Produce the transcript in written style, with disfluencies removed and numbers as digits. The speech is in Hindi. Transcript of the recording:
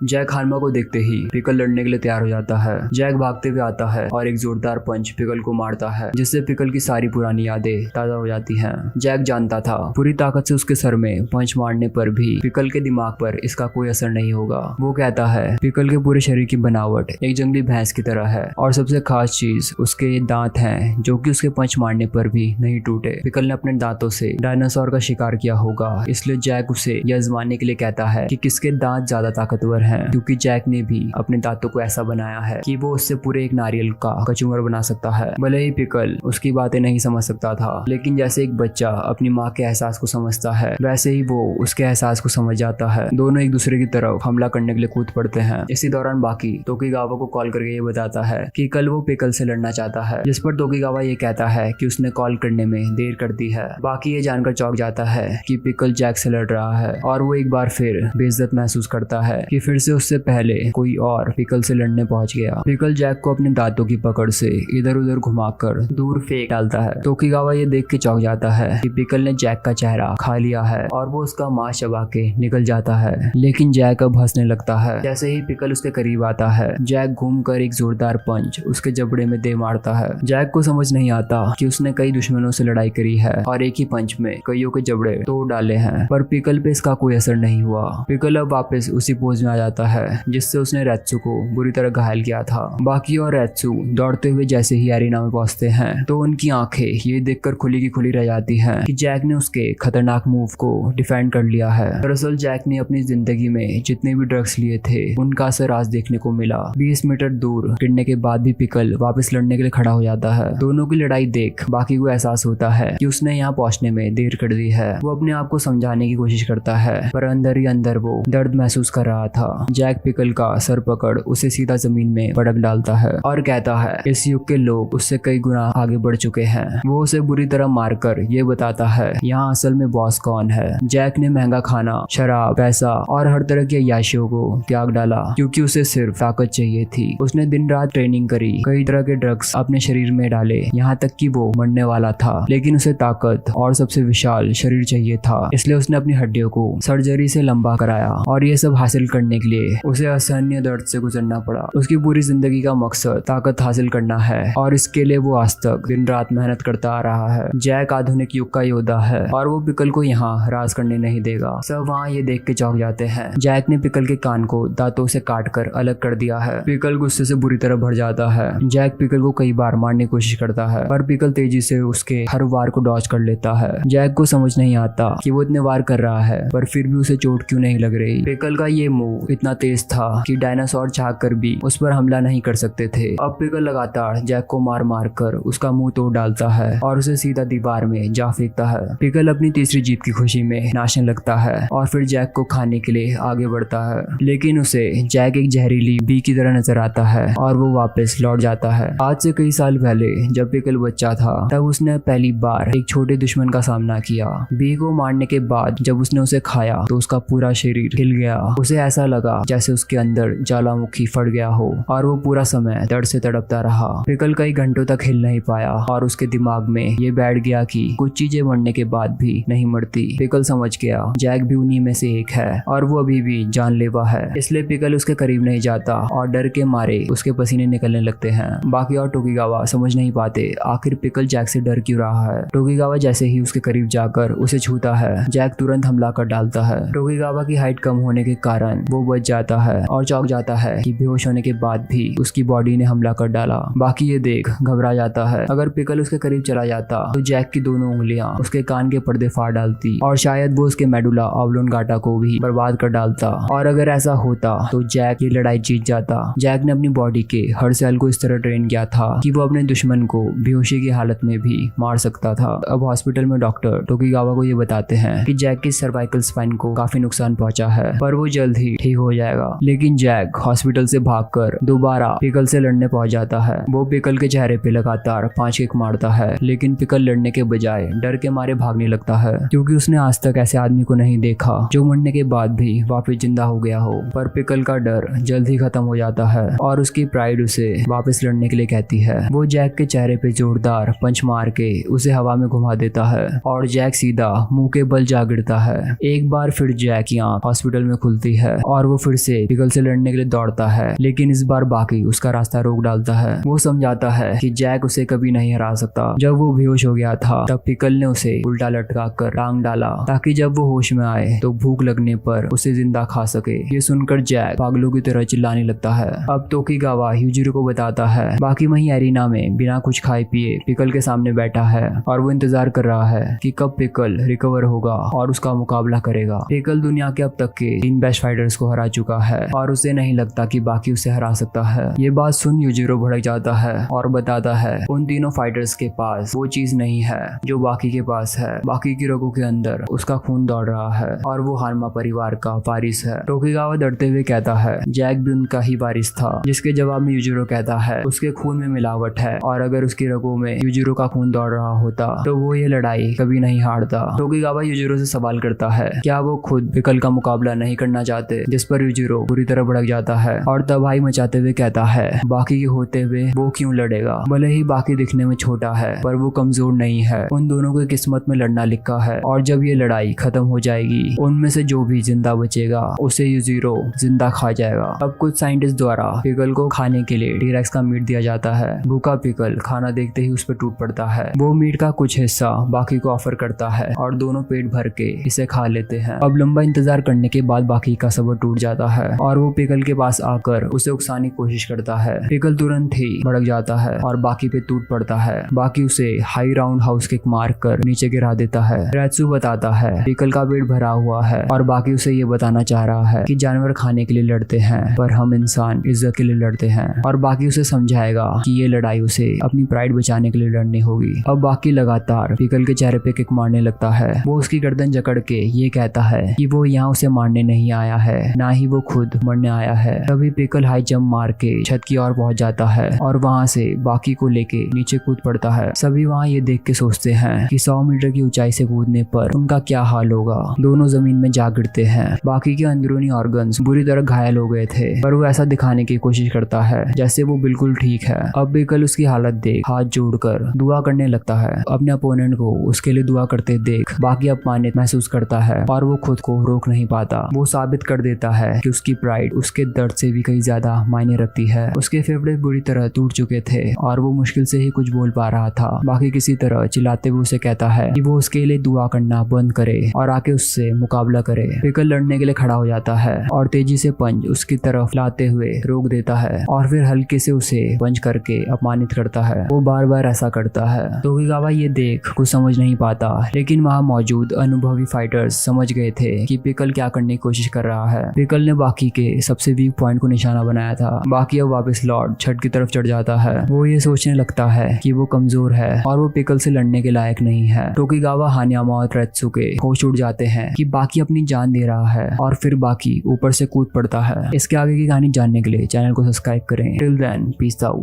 जैक हार्मा को देखते ही पिकल लड़ने के लिए तैयार हो जाता है। जैक भागते हुए आता है और एक जोरदार पंच पिकल को मारता है, जिससे पिकल की सारी पुरानी यादें ताजा हो जाती हैं। जैक जानता था पूरी ताकत से उसके सर में पंच मारने पर भी पिकल के दिमाग पर इसका कोई असर नहीं होगा। वो कहता है पिकल के पूरे शरीर की बनावट एक जंगली भैंस की तरह है और सबसे खास चीज उसके दांत हैं, जो कि उसके पंच मारने पर भी नहीं टूटे। पिकल ने अपने दांतों से डायनासोर का शिकार किया होगा, इसलिए जैक उसे यह आजमाने के लिए कहता है कि किसके दांत ज्यादा ताकतवर हैं, क्योंकि जैक ने भी अपने दांतों को ऐसा बनाया है कि वो उससे पूरे एक नारियल का कचूमर बना सकता है। भले ही पिकल उसकी बातें नहीं समझ सकता था, लेकिन जैसे एक बच्चा अपनी माँ के एहसास को समझता है, वैसे ही वो उसके एहसास को समझ जाता है। दोनों एक दूसरे की तरफ हमला करने के लिए कूद पड़ते हैं। इसी दौरान बाकी तोकीगावा को कॉल करके ये बताता है कि कल वो पिकल से लड़ना चाहता है, जिस पर तोकीगावा ये कहता है कि उसने कॉल करने में देर कर दी है। बाकी ये जानकर चौंक जाता है कि पिकल जैक से लड़ रहा है और वो एक बार फिर बेइज्जत महसूस करता है कि फिर से उससे पहले कोई और पिकल से लड़ने पहुंच गया। पिकल जैक को अपने दांतों की पकड़ से इधर उधर घुमाकर दूर फेंक डालता है। तोकीगावा ये देख के चौंक जाता है कि पिकल ने जैक का चेहरा खा लिया है और वो उसका मांस चबा के निकल जाता है। लेकिन जैक अब हंसने लगता है। जैसे ही पिकल उसके करीब आता है, जैक घूमकर एक जोरदार पंच उसके जबड़े में दे मारता है। जैक को समझ नहीं आता कि उसने कई दुश्मनों से लड़ाई करी है और एक ही पंच में कईयों के जबड़े तोड़ डाले हैं, पर पिकल पे इसका कोई असर नहीं हुआ। पिकल अब वापस उसी पोज में आ जाता है जिससे उसने रेत्सु को बुरी तरह घायल किया था। बाकी और रेत्सु दौड़ते हुए जैसे ही एरिना में पहुंचते हैं तो उनकी आंखें ये देखकर खुली की खुली रह जाती हैं कि जैक ने उसके खतरनाक मूव को डिफेंड कर लिया है। दरअसल जैक ने अपनी जिंदगी में जितने भी ड्रग्स लिए थे उनका असर आज देखने को मिला। 20 मीटर दूर गिरने के बाद भी पिकल वापस लड़ने के लिए खड़ा हो जाता है। दोनों की लड़ाई देख बाकी को एहसास होता है कि उसने यहाँ पहुंचने में देर कर दी है। वो अपने आप को समझाने की कोशिश करता है, पर अंदर ही अंदर वो दर्द महसूस कर रहा था। जैक पिकल का सर पकड़ उसे सीधा जमीन में पटक डालता है और कहता है इस युग के लोग उससे कई गुना आगे बढ़ चुके हैं। वो उसे बुरी तरह मारकर ये बताता है यहाँ असल में बॉस कौन है। जैक ने महंगा खाना, शराब, पैसा और हर तरह की अय्याशियों को त्याग डाला क्योंकि उसे सिर्फ ताकत चाहिए थी। उसने दिन रात ट्रेनिंग करी, कई तरह के ड्रग्स अपने शरीर में डाले, यहाँ तक कि वो मरने वाला था, लेकिन उसे ताकत और सबसे विशाल शरीर चाहिए था। इसलिए उसने अपनी हड्डियों को सर्जरी से लंबा कराया और ये सब हासिल करने के लिए उसे असहनीय दर्द से गुजरना पड़ा। उसकी पूरी जिंदगी का मकसद ताकत हासिल करना है और इसके लिए वो आज तक दिन रात मेहनत करता आ रहा है। जैक आधुनिक युग का योद्धा है और वो पिकल को यहाँ राज करने नहीं देगा। सब वहाँ ये देख के चौंक जाते हैं। जैक ने पिकल के कान को दांतों से काटकर अलग कर दिया है। पिकल गुस्से से बुरी तरह भर जाता है। जैक पिकल को कई बार मारने की कोशिश करता है, पर पिकल तेजी से उसके हर वार को डॉज कर लेता है। जैक को समझ नहीं आता कि वो इतने वार कर रहा है, पर फिर भी उसे चोट क्यों नहीं लग रही। पिकल का ये मूव इतना तेज था कि डायनासोर चाह कर भी उस पर हमला नहीं कर सकते थे। अब पिकल लगातार जैक को मार मार कर उसका मुंह तोड़ डालता है और उसे सीधा दीवार में जा फेंकता है। पिकल अपनी तीसरी जीत की खुशी में नाचने लगता है और फिर जैक को खाने के लिए आगे बढ़ता है, लेकिन उसे जैक एक जहरीली बी की तरह नजर आता है और वो वापस लौट जाता है। आज से कई साल पहले जब पिकल बच्चा था तब उसने पहली बार एक छोटे दुश्मन का सामना किया। बी को मारने के बाद जब उसने उसे खाया तो उसका पूरा शरीर हिल गया। उसे ऐसा लगा जैसे उसके अंदर ज्वालामुखी फट गया हो और वो पूरा समय दर्द से तड़पता रहा। पिकल कई घंटों तक हिल नहीं पाया और उसके दिमाग में ये बैठ गया कि कुछ चीजें मरने के बाद भी नहीं मरती। पिकल समझ गया जैक भी उन्हीं में से एक है और वो अभी भी जानलेवा है, इसलिए पिकल उसके करीब नहीं जाता और डर के मारे उसके पसीने निकलने लगते हैं। बाकी और टोकीगावा समझ नहीं पाते आखिर पिकल जैक से डर क्यों रहा है। टोकीगावा जैसे ही उसके करीब जाकर उसे छूता है, जैक तुरंत हमला कर डालता है। टोकीगावा की हाइट कम होने के कारण वो बच जाता है और चौंक जाता है कि बेहोश होने के बाद भी उसकी बॉडी ने हमला कर डाला। बाकी ये देख घबरा जाता है। अगर पिकल उसके करीब चला जाता तो जैक की दोनों उंगलियां उसके कान के पर्दे फाड़ डालती और शायद वो उसके मेडुला ऑब्लोंगाटा को भी बर्बाद कर डालता। और अगर ऐसा होता तो जैक ये लड़ाई जीत जाता। जैक ने अपनी बॉडी के हर सेल को इस तरह ट्रेन किया था कि वो अपने दुश्मन को बेहोशी की हालत में भी मार सकता था। अब हॉस्पिटल में डॉक्टर टोकीगावा को ये बताते हैं कि जैक की सर्वाइकल स्पाइन को काफी नुकसान पहुंचा है, पर वो जल्द ही ठीक हो जाएगा। लेकिन जैक हॉस्पिटल से भागकर दोबारा पिकल से लड़ने पहुंच जाता है। वो पिकल के चेहरे पे लगातार 5 किक मारता है, लेकिन पिकल लड़ने के बजाय डर के मारे भागने लगता है, क्योंकि उसने आज तक ऐसे आदमी को नहीं देखा जो मरने के बाद भी वापस जिंदा हो गया हो। पर पिकल का डर जल्द ही खत्म हो जाता है और उसकी प्राइड उसे वापस लड़ने के लिए कहती है। वो जैक के चेहरे पे जोरदार पंच मार के उसे हवा में घुमा देता है और जैक सीधा मुंह के बल जा गिरता है। एक बार फिर जैक की आंख हॉस्पिटल में खुलती है और वो फिर से पिकल से लड़ने के लिए दौड़ता है, लेकिन इस बार बाकी उसका रास्ता रोक डालता है। वो समझाता है कि जैक उसे कभी नहीं हरा सकता। जब वो बेहोश हो गया था तब पिकल ने उसे उल्टा लटका कर टांग डाला ताकि जब वो होश में आए तो भूख लगने पर उसे जिंदा खा सके। ये सुनकर जैक पागलों की तरह चिल्लाने लगता है। अब तोकीगावा यूजिरो को बताता है बाकी वहीं एरिना में बिना कुछ खाए पिए पिकल के सामने बैठा है और वो इंतजार कर रहा है कि कब पिकल रिकवर होगा और उसका मुकाबला करेगा। पिकल दुनिया के अब तक के 3 बेस्ट फाइटर्स को हरा चुका है और उसे नहीं लगता कि बाकी उसे हरा सकता है। ये बात सुन यूजिरो भड़क जाता है और बताता है उन तीनों फाइटर्स के पास वो चीज नहीं है जो बाकी के पास है। बाकी की रगों के अंदर उसका खून दौड़ रहा है और वो हानमा परिवार का वारिस है। तोकीगावा डरते हुए कहता है जैक भी उनका ही वारिस था, जिसके जवाब में यूजिरो कहता है उसके खून में मिलावट है और अगर उसकी रगों में यूजिरो का खून दौड़ रहा होता तो वो ये लड़ाई कभी नहीं हारता। तोकीगावा यूजिरो से सवाल करता है क्या वो खुद पिकल का मुकाबला नहीं करना चाहते, जिस पर यूजिरो बुरी तरह भड़क जाता है और तबाही मचाते हुए कहता है बाकी के होते हुए वो क्यों लड़ेगा। भले ही बाकी दिखने में छोटा है पर वो कमजोर नहीं है। उन दोनों की किस्मत में लड़ना लिखा है और जब ये लड़ाई खत्म हो जाएगी उनमें से जो भी जिंदा बचेगा उसे यूजिरो जिंदा खा जाएगा। अब कुछ साइंटिस्ट द्वारा पिकल को खाने के लिए टी-रेक्स का मीट दिया जाता है। भूखा पिकल खाना देखते ही उस पर टूट पड़ता है। वो मीट का कुछ हिस्सा बाकी को ऑफर करता है और दोनों पेट भर के इसे खा लेते हैं। अब लंबा इंतजार करने के बाद बाकी का सब्र टूट जाता है और वो पिकल के पास आकर उसे उकसाने की कोशिश करता है। पिकल तुरंत ही भड़क जाता है और बाकी पे टूट पड़ता है। बाकी उसे हाई राउंड हाउस किक मार कर नीचे गिरा देता है। रेत्सु बताता है पिकल का पेट भरा हुआ है और बाकी उसे ये बताना चाह रहा है कि जानवर खाने के लिए लड़ते हैं पर हम इंसान इज्जत के लिए लड़ते हैं और बाकी उसे समझाएगा कि ये लड़ाई उसे अपनी प्राइड बचाने के लिए लड़नी होगी। अब बाकी लगातार पिकल के चेहरे पे किक मारने लगता है। वो उसकी गर्दन जकड़ के ये कहता है कि वो यहाँ उसे मारने नहीं आया है, ना ही वो खुद मरने आया है। तभी पिकल हाई जंप मार के छत की ओर पहुंच जाता है और वहां से बाकी को लेके नीचे कूद पड़ता है। सभी वहां ये देख के सोचते हैं कि 100 मीटर की ऊंचाई से कूदने पर उनका क्या हाल होगा। दोनों जमीन में जा गिरते हैं। बाकी के अंदरूनी ऑर्गन्स बुरी तरह घायल हो गए थे पर वो ऐसा दिखाने की कोशिश करता है जैसे वो बिल्कुल ठीक है। अब पिकल उसकी हालत देख हाथ जोड़कर दुआ करने लगता है। अपने अपोनेंट को उसके लिए दुआ करते देख बाकी अपमानित महसूस करता है और वो खुद को रोक नहीं पाता। वो साबित कर देता है कि उसकी प्राइड उसके दर्द से भी कहीं ज्यादा मायने रखती है। उसके फेफड़े बुरी तरह टूट चुके थे और वो मुश्किल से ही कुछ बोल पा रहा था। बाकी किसी तरह चिल्लाते हुए उसे कहता है कि वो उसके लिए दुआ करना बंद करे और आके उससे मुकाबला करे। पिकल लड़ने के लिए खड़ा हो जाता है और तेजी से पंच उसकी तरफ लाते हुए रोक देता है और फिर हल्के से उसे पंच करके अपमानित करता है। वो बार बार ऐसा करता है। तोकीगावा ये देख कुछ समझ नहीं पाता, लेकिन वहाँ मौजूद अनुभवी फाइटर्स समझ गए थे कि पिकल क्या करने की कोशिश कर रहा है। पिकल ने बाकी के सबसे वीक पॉइंट को निशाना बनाया था। बाकी अब वापस लौट छत की तरफ चढ़ जाता है। वो ये सोचने लगता है कि वो कमजोर है और वो पिकल से लड़ने के लायक नहीं है। तोकीगावा, हानियामा और रेत्सु के होश उड़ जाते हैं कि बाकी अपनी जान दे रहा है और फिर बाकी ऊपर से कूद पड़ता है। इसके आगे की कहानी जानने के लिए चैनल को सब्सक्राइब करें। Till then, peace out.